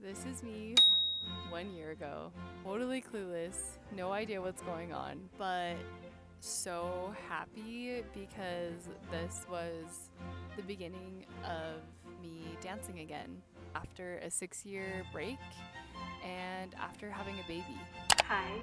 This is me 1 year ago, totally clueless, no idea what's going on, but so happy because this was the beginning of me dancing again after a 6-year break and after having a baby. Hi.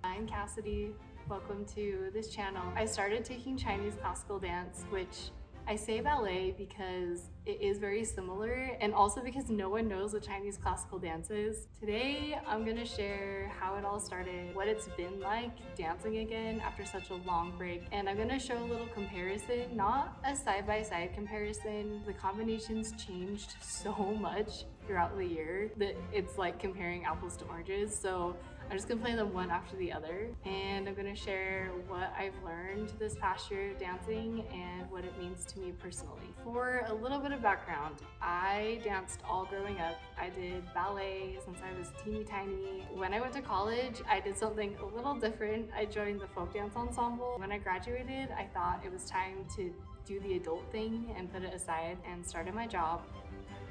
I'm Cassidy. Welcome to this channel. I started taking Chinese classical dance, which I say ballet because it is very similar and also because no one knows what Chinese classical dance is. Today, I'm gonna share how it all started, what it's been like dancing again after such a long break, and I'm gonna show a little comparison, not a side-by-side comparison. The combinations changed so much throughout the year that it's like comparing apples to oranges. So I'm just gonna play them one after the other, and I'm gonna share what I've learned this past year of dancing and what it means to me personally. For a little bit of background, I danced all growing up. I did ballet since I was teeny tiny. When I went to college, I did something a little different. I joined the folk dance ensemble. When I graduated, I thought it was time to do the adult thing and put it aside and started my job.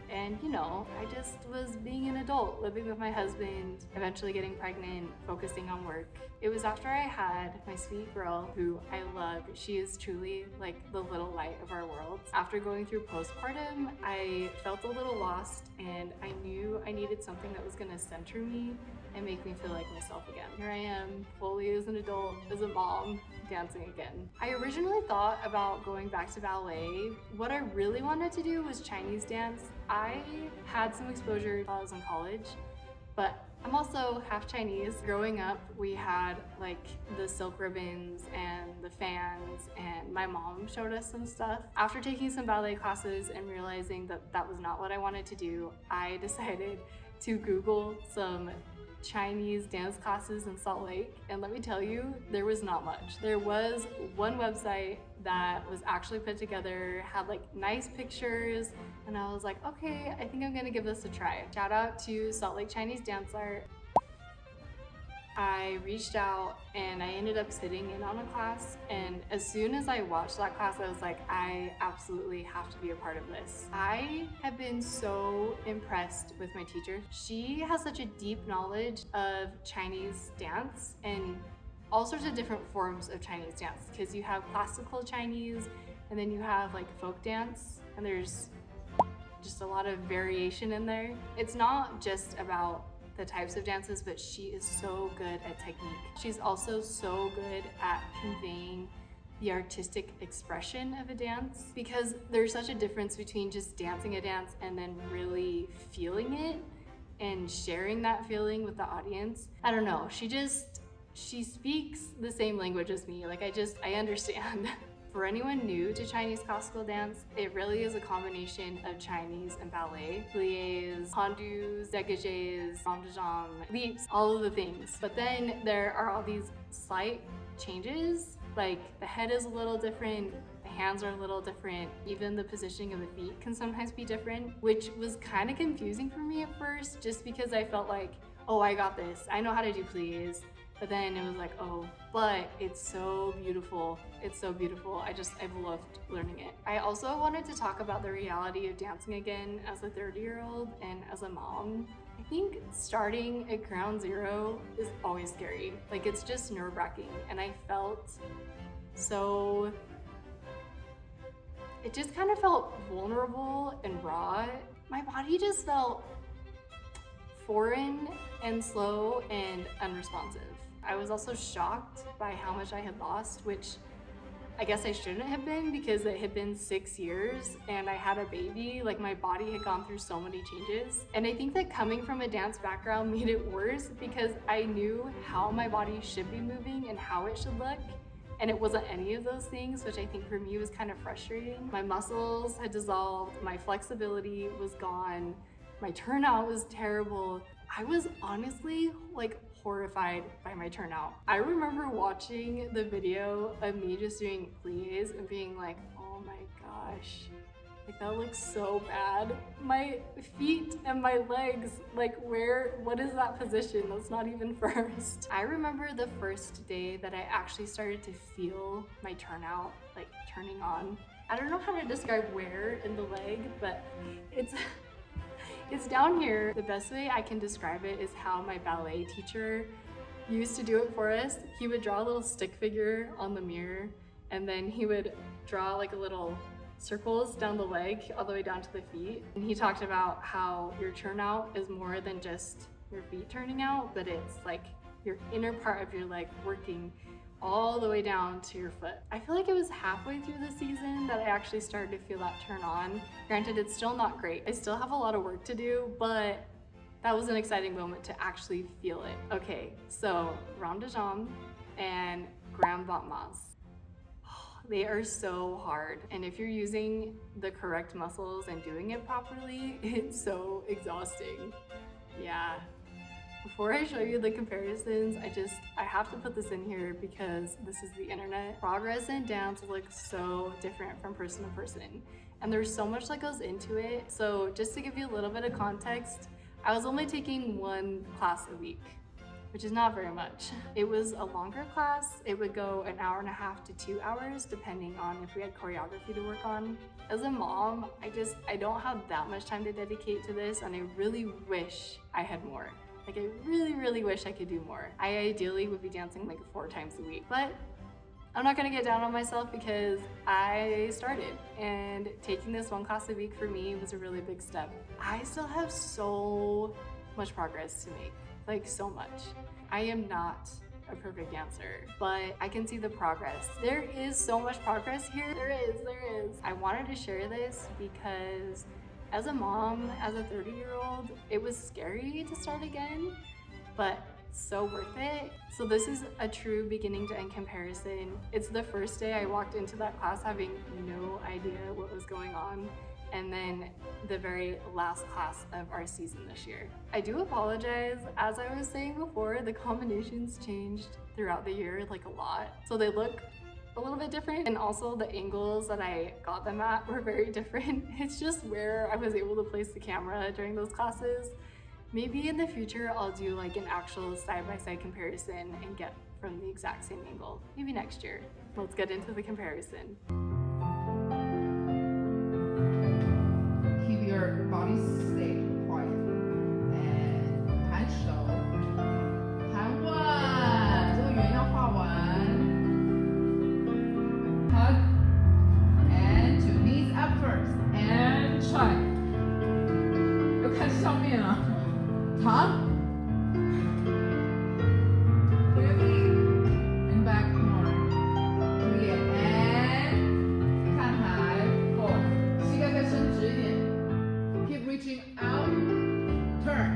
And you know, I just was being an adult, living with my husband, eventually getting pregnant, focusing on work. It was after I had my sweet girl, who I love. She is truly like the little light of our world. After going through postpartum, I felt a little lost, and I knew I needed something that was gonna center me and make me feel like myself again. Here I am, fully as an adult, as a mom, dancing again. I originally thought about going back to ballet. What I really wanted to do was Chinese dance. I had some exposure while I was in college, but I'm also half Chinese. Growing up, we had like the silk ribbons and the fans, and my mom showed us some stuff. After taking some ballet classes and realizing that that was not what I wanted to do, I decided to Google some Chinese dance classes in Salt Lake, and let me tell you, there was not much. There was one website that was actually put together, had like nice pictures, and I was like, okay, I think I'm gonna give this a try. Shout out to Salt Lake Chinese Dance Art. I reached out and I ended up sitting in on a class, and as soon as I watched that class, I was like, I absolutely have to be a part of this. I have been so impressed with my teacher. She has such a deep knowledge of Chinese dance and all sorts of different forms of Chinese dance, because you have classical Chinese and then you have like folk dance, and there's just a lot of variation in there. It's not just about the types of dances, but she is so good at technique. She's also so good at conveying the artistic expression of a dance, because there's such a difference between just dancing a dance and then really feeling it and sharing that feeling with the audience. I don't know, she speaks the same language as me. Like I understand. For anyone new to Chinese classical dance, it really is a combination of Chinese and ballet. Pliés, hendus, dégagés, rondejang, leaps, all of the things. But then there are all these slight changes, like the head is a little different, the hands are a little different, even the positioning of the feet can sometimes be different, which was kind of confusing for me at first, just because I felt like, oh, I got this, I know how to do pliés. But then it was like, oh, but it's so beautiful. It's so beautiful. I've loved learning it. I also wanted to talk about the reality of dancing again as a 30-year-old and as a mom. I think starting at ground zero is always scary. Like, it's just nerve-wracking. And I felt so, it just kind of felt vulnerable and raw. My body just felt foreign and slow and unresponsive. I was also shocked by how much I had lost, which I guess I shouldn't have been, because it had been 6 years and I had a baby. Like, my body had gone through so many changes. And I think that coming from a dance background made it worse, because I knew how my body should be moving and how it should look, and it wasn't any of those things, which I think for me was kind of frustrating. My muscles had dissolved, my flexibility was gone, my turnout was terrible. I was honestly like horrified by my turnout. I remember watching the video of me just doing pliés and being like, oh my gosh, like that looks so bad. My feet and my legs, like what is that position? That's not even first. I remember the first day that I actually started to feel my turnout like turning on. I don't know how to describe where in the leg, but it's down here. The best way I can describe it is how my ballet teacher used to do it for us. He would draw a little stick figure on the mirror, and then he would draw like a little circles down the leg all the way down to the feet. And he talked about how your turnout is more than just your feet turning out, but it's like your inner part of your leg working all the way down to your foot. I feel like it was halfway through the season that I actually started to feel that turn on. Granted, it's still not great. I still have a lot of work to do, but that was an exciting moment to actually feel it. Okay, so 𝘾𝙃𝘼𝙋𝙏𝙀𝙀 and 𝘾𝙃𝘃𝙀𝙀. They are so hard. And if you're using the correct muscles and doing it properly, it's so exhausting. Yeah. Before I show you the comparisons, I have to put this in here because this is the internet. Progress in dance looks so different from person to person. And there's so much that goes into it. So just to give you a little bit of context, I was only taking one class a week, which is not very much. It was a longer class. It would go 1.5 hours to 2 hours, depending on if we had choreography to work on. As a mom, I don't have that much time to dedicate to this, and I really wish I had more. Like, I really, really wish I could do more. I ideally would be dancing like 4 times a week, but I'm not gonna get down on myself because I started, and taking this one class a week for me was a really big step. I still have so much progress to make, like so much. I am not a perfect dancer, but I can see the progress. There is so much progress here. There is. I wanted to share this because as a mom, as a 30-year-old, it was scary to start again, but so worth it. So this is a true beginning to end comparison. It's the first day I walked into that class having no idea what was going on, and then the very last class of our season this year. I do apologize. As I was saying before, the combinations changed throughout the year like a lot. So they look a little bit different, and also the angles that I got them at were very different. It's just where I was able to place the camera during those classes. Maybe in the future I'll do like an actual side-by-side comparison and get from the exact same angle. Maybe next year. Let's get into the comparison. Keep your body stay quiet and 盘手盘稳，这个圆要画完。Hug and 2 knees up first and try。要看上面啊，躺。and back more。注意 and 看海 forward， 膝盖再伸直一点。Keep reaching out, turn.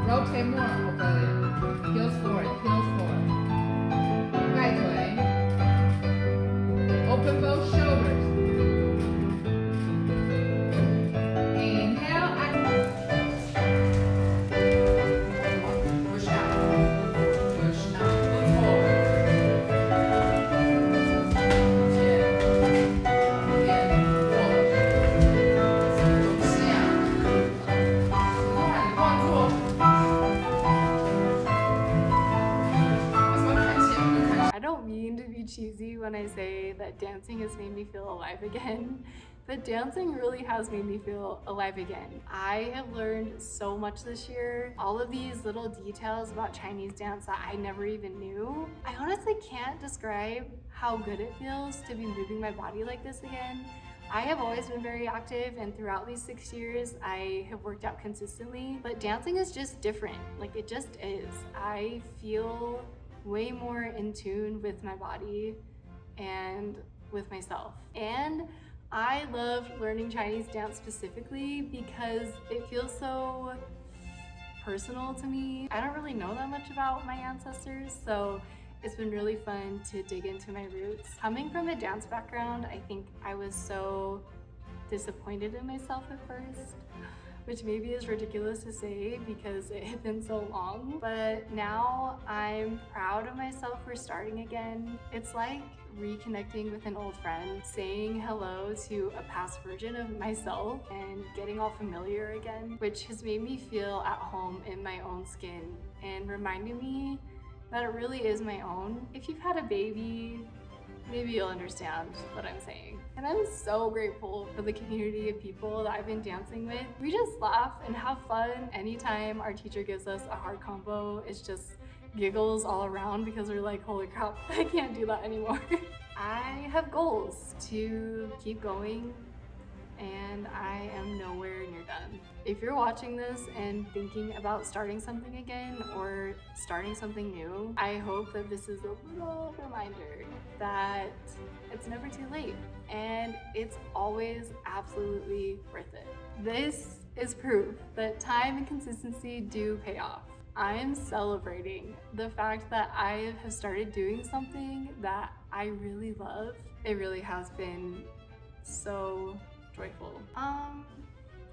Rotate more, hopefully. Heels forward, heels forward. 盖腿 Open both shoulders. cheesy when I say that dancing has made me feel alive again, but dancing really has made me feel alive again. I have learned so much this year. All of these little details about Chinese dance that I never even knew. I honestly can't describe how good it feels to be moving my body like this again. I have always been very active, and throughout these 6 years, I have worked out consistently, but dancing is just different. Like, it just is. I feel way more in tune with my body and with myself. And I love learning Chinese dance specifically because it feels so personal to me. I don't really know that much about my ancestors, so it's been really fun to dig into my roots. Coming from a dance background, I think I was so disappointed in myself at first, which maybe is ridiculous to say because it had been so long. But now I'm proud of myself for starting again. It's like reconnecting with an old friend, saying hello to a past version of myself and getting all familiar again, which has made me feel at home in my own skin and reminded me that it really is my own. If you've had a baby, maybe you'll understand what I'm saying. And I'm so grateful for the community of people that I've been dancing with. We just laugh and have fun. Anytime our teacher gives us a hard combo, it's just giggles all around because we're like, holy crap, I can't do that anymore. I have goals to keep going, and I am nowhere near done. If you're watching this and thinking about starting something again or starting something new, I hope that this is a little reminder that it's never too late and it's always absolutely worth it. This is proof that time and consistency do pay off. I am celebrating the fact that I have started doing something that I really love. It really has been so joyful.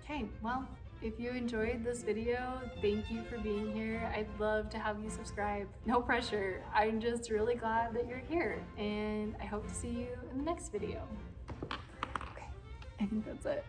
Okay, well, if you enjoyed this video, thank you for being here. I'd love to have you subscribe. No pressure. I'm just really glad that you're here, and I hope to see you in the next video. Okay, I think that's it.